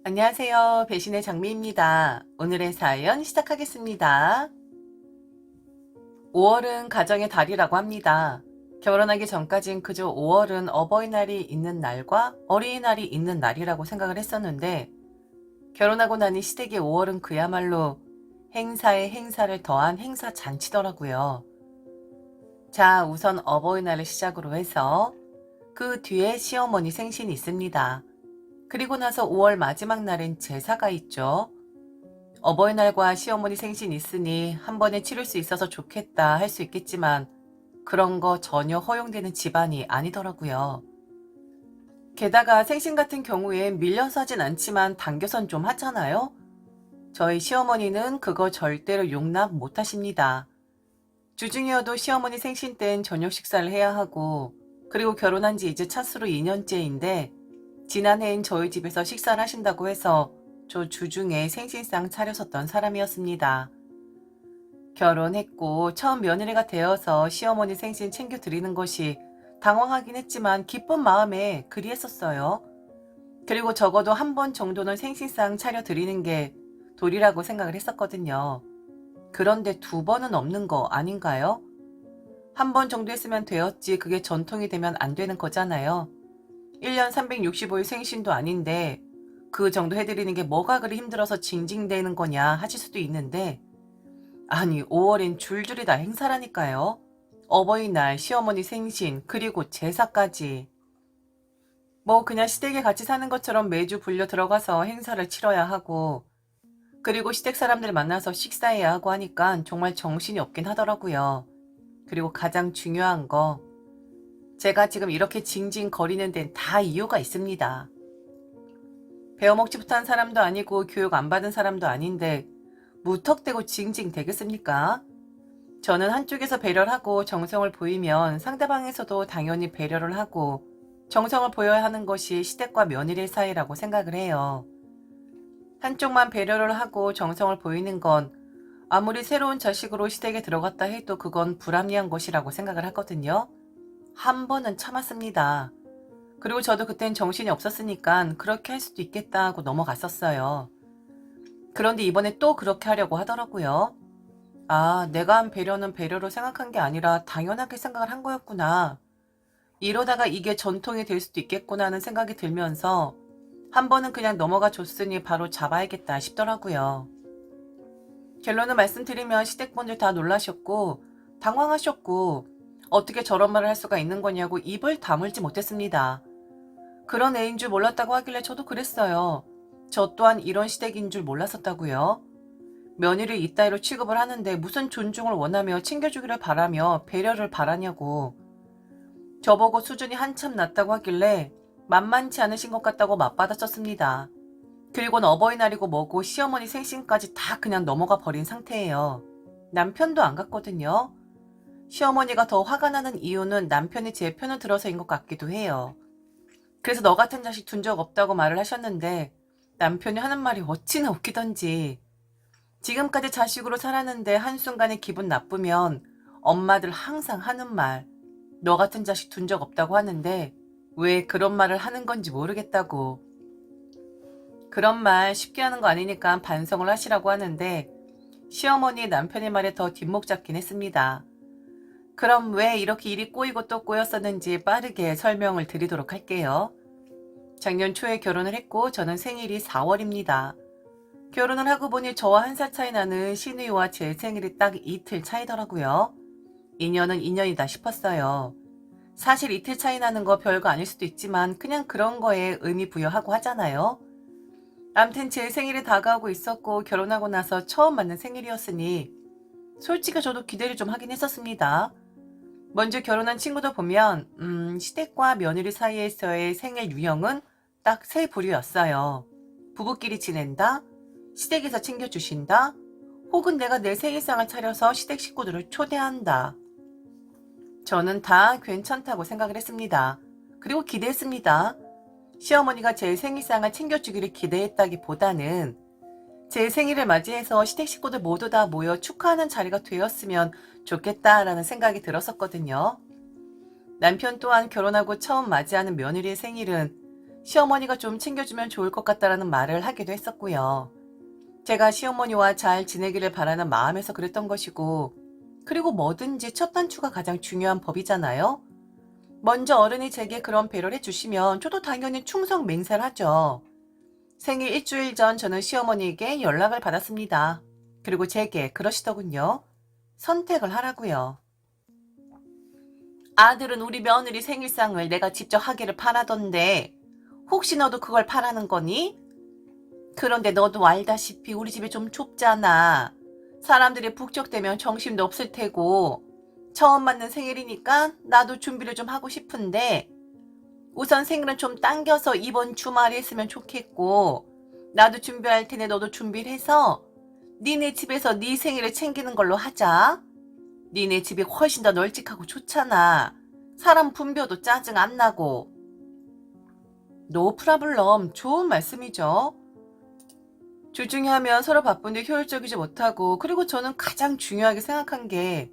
안녕하세요. 배신의 장미입니다. 오늘의 사연 시작하겠습니다. 5월은 가정의 달이라고 합니다. 결혼하기 전까진 그저 5월은 어버이날이 있는 날과 어린이날이 있는 날이라고 생각을 했었는데 결혼하고 나니 시댁의 5월은 그야말로 행사에 행사를 더한 행사 잔치더라고요. 자, 우선 어버이날을 시작으로 해서 그 뒤에 시어머니 생신이 있습니다. 그리고 나서 5월 마지막 날엔 제사가 있죠. 어버이날과 시어머니 생신 있으니 한 번에 치를 수 있어서 좋겠다 할 수 있겠지만 그런 거 전혀 허용되는 집안이 아니더라고요. 게다가 생신 같은 경우엔 밀려서 하진 않지만 당겨선 좀 하잖아요. 저희 시어머니는 그거 절대로 용납 못 하십니다. 주중이어도 시어머니 생신 땐 저녁 식사를 해야 하고 그리고 결혼한 지 이제 차수로 2년째인데 지난해엔 저희 집에서 식사를 하신다고 해서 저 주중에 생신상 차려섰던 사람이었습니다. 결혼했고 처음 며느리가 되어서 시어머니 생신 챙겨드리는 것이 당황하긴 했지만 기쁜 마음에 그리했었어요. 그리고 적어도 한 번 정도는 생신상 차려드리는 게 도리라고 생각을 했었거든요. 그런데 두 번은 없는 거 아닌가요? 한 번 정도 했으면 되었지 그게 전통이 되면 안 되는 거잖아요. 1년 365일 생신도 아닌데 그 정도 해드리는 게 뭐가 그리 힘들어서 징징대는 거냐 하실 수도 있는데 아니 5월엔 줄줄이 다 행사라니까요. 어버이날, 시어머니 생신, 그리고 제사까지. 뭐 그냥 시댁에 같이 사는 것처럼 매주 불려 들어가서 행사를 치러야 하고 그리고 시댁 사람들 만나서 식사해야 하고 하니까 정말 정신이 없긴 하더라고요. 그리고 가장 중요한 거 제가 지금 이렇게 징징거리는 데는 다 이유가 있습니다. 배워먹지 못한 사람도 아니고 교육 안 받은 사람도 아닌데 무턱대고 징징 대겠습니까? 저는 한쪽에서 배려를 하고 정성을 보이면 상대방에서도 당연히 배려를 하고 정성을 보여야 하는 것이 시댁과 며느리의 사이라고 생각을 해요. 한쪽만 배려를 하고 정성을 보이는 건 아무리 새로운 자식으로 시댁에 들어갔다 해도 그건 불합리한 것이라고 생각을 하거든요. 한 번은 참았습니다. 그리고 저도 그땐 정신이 없었으니까 그렇게 할 수도 있겠다 하고 넘어갔었어요. 그런데 이번에 또 그렇게 하려고 하더라고요. 아, 내가 한 배려는 배려로 생각한 게 아니라 당연하게 생각을 한 거였구나. 이러다가 이게 전통이 될 수도 있겠구나 하는 생각이 들면서 한 번은 그냥 넘어가 줬으니 바로 잡아야겠다 싶더라고요. 결론을 말씀드리면 시댁분들 다 놀라셨고 당황하셨고 어떻게 저런 말을 할 수가 있는 거냐고 입을 다물지 못했습니다. 그런 애인 줄 몰랐다고 하길래 저도 그랬어요. 저 또한 이런 시댁인 줄 몰랐었다고요. 며느리를 이따위로 취급을 하는데 무슨 존중을 원하며 챙겨주기를 바라며 배려를 바라냐고. 저보고 수준이 한참 낮다고 하길래 만만치 않으신 것 같다고 맞받아쳤습니다. 그리고는 어버이날이고 뭐고 시어머니 생신까지 다 그냥 넘어가 버린 상태예요. 남편도 안 갔거든요. 시어머니가 더 화가 나는 이유는 남편이 제 편을 들어서인 것 같기도 해요. 그래서 너 같은 자식 둔 적 없다고 말을 하셨는데 남편이 하는 말이 어찌나 웃기던지. 지금까지 자식으로 살았는데 한순간에 기분 나쁘면 엄마들 항상 하는 말, 너 같은 자식 둔 적 없다고 하는데 왜 그런 말을 하는 건지 모르겠다고. 그런 말 쉽게 하는 거 아니니까 반성을 하시라고 하는데 시어머니 남편의 말에 더 뒷목 잡긴 했습니다. 그럼 왜 이렇게 일이 꼬이고 또 꼬였었는지 빠르게 설명을 드리도록 할게요. 작년 초에 결혼을 했고 저는 생일이 4월입니다. 결혼을 하고 보니 저와 한 살 차이 나는 시누이와 제 생일이 딱 이틀 차이더라고요. 인연은 인연이다 싶었어요. 사실 이틀 차이 나는 거 별거 아닐 수도 있지만 그냥 그런 거에 의미 부여하고 하잖아요. 암튼 제 생일이 다가오고 있었고 결혼하고 나서 처음 맞는 생일이었으니 솔직히 저도 기대를 좀 하긴 했었습니다. 먼저 결혼한 친구들 보면 시댁과 며느리 사이에서의 생일 유형은 딱 세 부류였어요. 부부끼리 지낸다, 시댁에서 챙겨주신다, 혹은 내가 내 생일상을 차려서 시댁 식구들을 초대한다. 저는 다 괜찮다고 생각을 했습니다. 그리고 기대했습니다. 시어머니가 제 생일상을 챙겨주기를 기대했다기보다는 제 생일을 맞이해서 시댁 식구들 모두 다 모여 축하하는 자리가 되었으면 좋겠다라는 생각이 들었었거든요. 남편 또한 결혼하고 처음 맞이하는 며느리의 생일은 시어머니가 좀 챙겨주면 좋을 것 같다라는 말을 하기도 했었고요. 제가 시어머니와 잘 지내기를 바라는 마음에서 그랬던 것이고, 그리고 뭐든지 첫 단추가 가장 중요한 법이잖아요. 먼저 어른이 제게 그런 배려를 해주시면 저도 당연히 충성 맹세를 하죠. 생일 일주일 전 저는 시어머니에게 연락을 받았습니다. 그리고 제게 그러시더군요. 선택을 하라고요. 아들은 우리 며느리 생일상을 내가 직접 하기를 바라던데 혹시 너도 그걸 바라는 거니? 그런데 너도 알다시피 우리 집이 좀 좁잖아. 사람들이 북적대면 정신도 없을 테고 처음 맞는 생일이니까 나도 준비를 좀 하고 싶은데 우선 생일은 좀 당겨서 이번 주말에 했으면 좋겠고 나도 준비할 테니 너도 준비를 해서 니네 집에서 네 생일을 챙기는 걸로 하자. 니네 집이 훨씬 더 널찍하고 좋잖아. 사람 분벼도 짜증 안 나고. 노 프라블럼 좋은 말씀이죠. 조중히 하면 서로 바쁜데 효율적이지 못하고 그리고 저는 가장 중요하게 생각한 게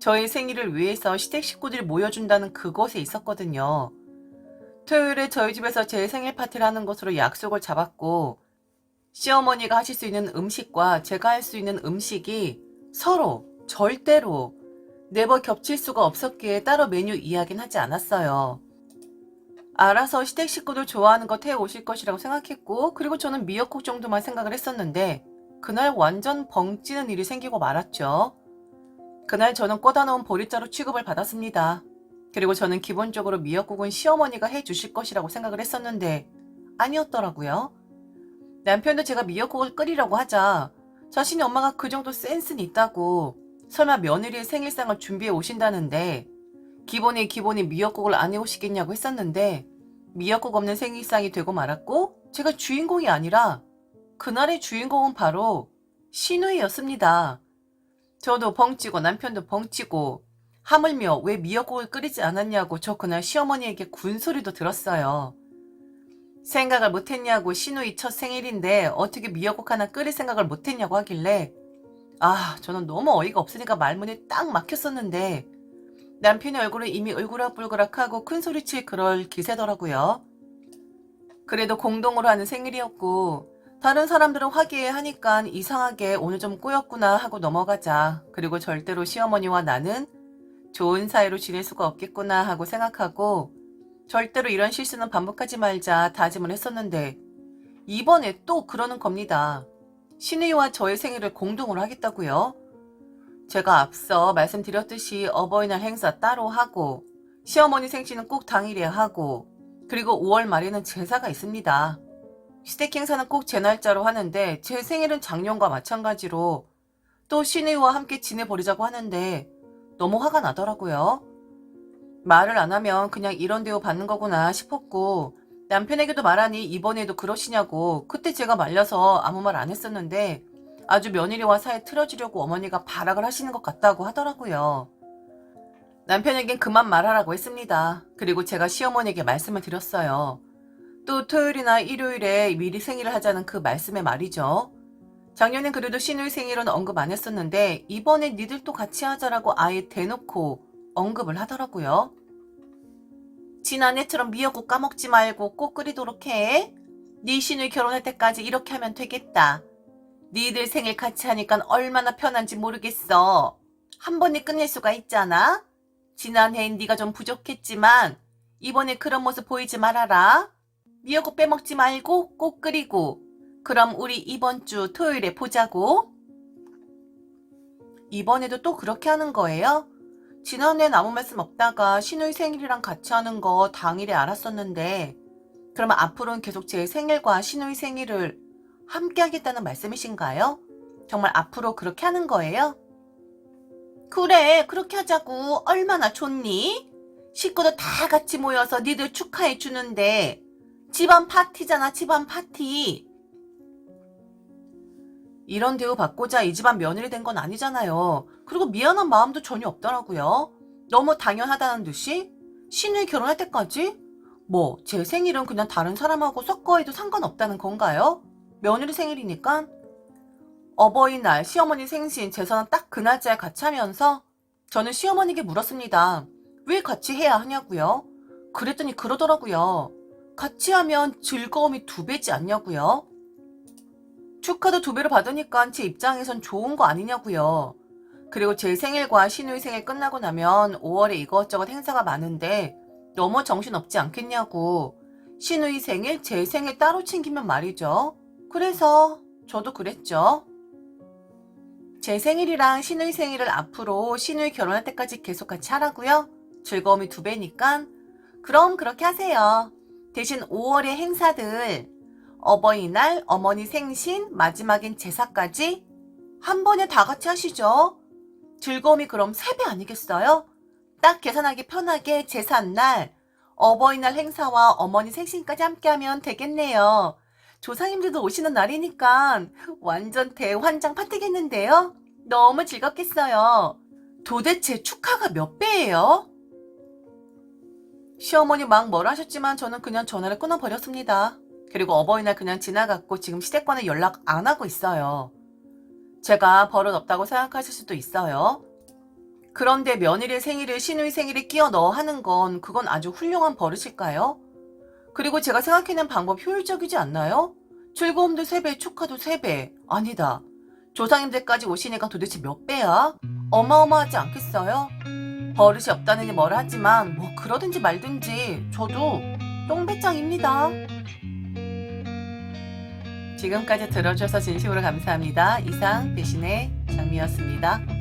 저희 생일을 위해서 시댁 식구들이 모여준다는 그것에 있었거든요. 토요일에 저희 집에서 제 생일 파티를 하는 것으로 약속을 잡았고 시어머니가 하실 수 있는 음식과 제가 할 수 있는 음식이 서로 절대로 네버 겹칠 수가 없었기에 따로 메뉴 이야기는 하지 않았어요. 알아서 시댁 식구들 좋아하는 거 해오실 것이라고 생각했고 그리고 저는 미역국 정도만 생각을 했었는데 그날 완전 벙찌는 일이 생기고 말았죠. 그날 저는 꽂아 놓은 보리자루 취급을 받았습니다. 그리고 저는 기본적으로 미역국은 시어머니가 해주실 것이라고 생각을 했었는데 아니었더라고요. 남편도 제가 미역국을 끓이려고 하자 자신이 엄마가 그 정도 센스는 있다고 설마 며느리의 생일상을 준비해 오신다는데 기본이 미역국을 안 해오시겠냐고 했었는데 미역국 없는 생일상이 되고 말았고 제가 주인공이 아니라 그날의 주인공은 바로 시누이였습니다. 저도 벙찌고 남편도 벙찌고 하물며 왜 미역국을 끓이지 않았냐고 저 그날 시어머니에게 군소리도 들었어요. 생각을 못했냐고 시누이 첫 생일인데 어떻게 미역국 하나 끓일 생각을 못했냐고 하길래 저는 너무 어이가 없으니까 말문이 딱 막혔었는데 남편의 얼굴은 이미 울그락불그락하고 큰소리칠 그럴 기세더라고요. 그래도 공동으로 하는 생일이었고 다른 사람들은 화기애애하니까 이상하게 오늘 좀 꼬였구나 하고 넘어가자. 그리고 절대로 시어머니와 나는 좋은 사이로 지낼 수가 없겠구나 하고 생각하고 절대로 이런 실수는 반복하지 말자 다짐을 했었는데 이번에 또 그러는 겁니다. 시누이와 저의 생일을 공동으로 하겠다고요. 제가 앞서 말씀드렸듯이 어버이날 행사 따로 하고 시어머니 생신은 꼭 당일에 하고 그리고 5월 말에는 제사가 있습니다. 시댁 행사는 꼭 제 날짜로 하는데 제 생일은 작년과 마찬가지로 또 시누이와 함께 지내버리자고 하는데 너무 화가 나더라고요. 말을 안 하면 그냥 이런 대우 받는 거구나 싶었고 남편에게도 말하니 이번에도 그러시냐고 그때 제가 말려서 아무 말 안 했었는데 아주 며느리와 사이 틀어지려고 어머니가 발악을 하시는 것 같다고 하더라고요. 남편에겐 그만 말하라고 했습니다. 그리고 제가 시어머니에게 말씀을 드렸어요. 또 토요일이나 일요일에 미리 생일을 하자는 그 말씀에 말이죠. 작년엔 그래도 시누이 생일은 언급 안 했었는데 이번에 니들도 같이 하자라고 아예 대놓고 언급을 하더라고요. 지난해처럼 미역국 까먹지 말고 꼭 끓이도록 해. 네 시누이 결혼할 때까지 이렇게 하면 되겠다. 니들 생일 같이 하니까 얼마나 편한지 모르겠어. 한 번에 끝낼 수가 있잖아. 지난해엔 네가 좀 부족했지만 이번에 그런 모습 보이지 말아라. 미역국 빼먹지 말고 꼭 끓이고 그럼 우리 이번 주 토요일에 보자고. 이번에도 또 그렇게 하는 거예요? 지난해엔 아무 말씀 없다가 시누이 생일이랑 같이 하는 거 당일에 알았었는데 그러면 앞으로는 계속 제 생일과 시누이 생일을 함께 하겠다는 말씀이신가요? 정말 앞으로 그렇게 하는 거예요? 그래, 그렇게 하자고. 얼마나 좋니? 식구들 다 같이 모여서 니들 축하해 주는데 집안 파티잖아, 집안 파티. 이런 대우 받고자 이 집안 며느리 된 건 아니잖아요. 그리고 미안한 마음도 전혀 없더라고요. 너무 당연하다는 듯이 시누이 결혼할 때까지 뭐 제 생일은 그냥 다른 사람하고 섞어 해도 상관없다는 건가요? 며느리 생일이니까 어버이날, 시어머니 생신, 제사는 딱 그 날짜에 같이 하면서 저는 시어머니에게 물었습니다. 왜 같이 해야 하냐고요? 그랬더니 그러더라고요. 같이 하면 즐거움이 2배지 않냐고요? 축하도 2배로 받으니까 제 입장에선 좋은 거 아니냐고요. 그리고 제 생일과 시누이 생일 끝나고 나면 5월에 이것저것 행사가 많은데 너무 정신없지 않겠냐고. 시누이 생일, 제 생일 따로 챙기면 말이죠. 그래서 저도 그랬죠. 제 생일이랑 시누이 생일을 앞으로 시누이 결혼할 때까지 계속 같이 하라고요? 즐거움이 2배니까? 그럼 그렇게 하세요. 대신 5월의 행사들, 어버이날, 어머니 생신, 마지막엔 제사까지 한 번에 다 같이 하시죠. 즐거움이 그럼 3배 아니겠어요? 딱 계산하기 편하게 제삿날, 어버이날 행사와 어머니 생신까지 함께하면 되겠네요. 조상님들도 오시는 날이니까 완전 대환장 파티겠는데요? 너무 즐겁겠어요. 도대체 축하가 몇 배예요? 시어머니 막 뭐라 하셨지만 저는 그냥 전화를 끊어버렸습니다. 그리고 어버이날 그냥 지나갔고 지금 시댁과는 연락 안 하고 있어요. 제가 버릇 없다고 생각하실 수도 있어요. 그런데 며느리의 생일을 시누이 생일에 끼워 넣어 하는 건 그건 아주 훌륭한 버릇일까요? 그리고 제가 생각해낸 방법 효율적이지 않나요? 즐거움도 3배, 축하도 3배. 아니다. 조상님들까지 오시니까 도대체 몇 배야? 어마어마하지 않겠어요? 버릇이 없다느니 뭐라 하지만 뭐 그러든지 말든지 저도 똥배짱입니다. 지금까지 들어주셔서 진심으로 감사합니다. 이상 배신의 장미였습니다.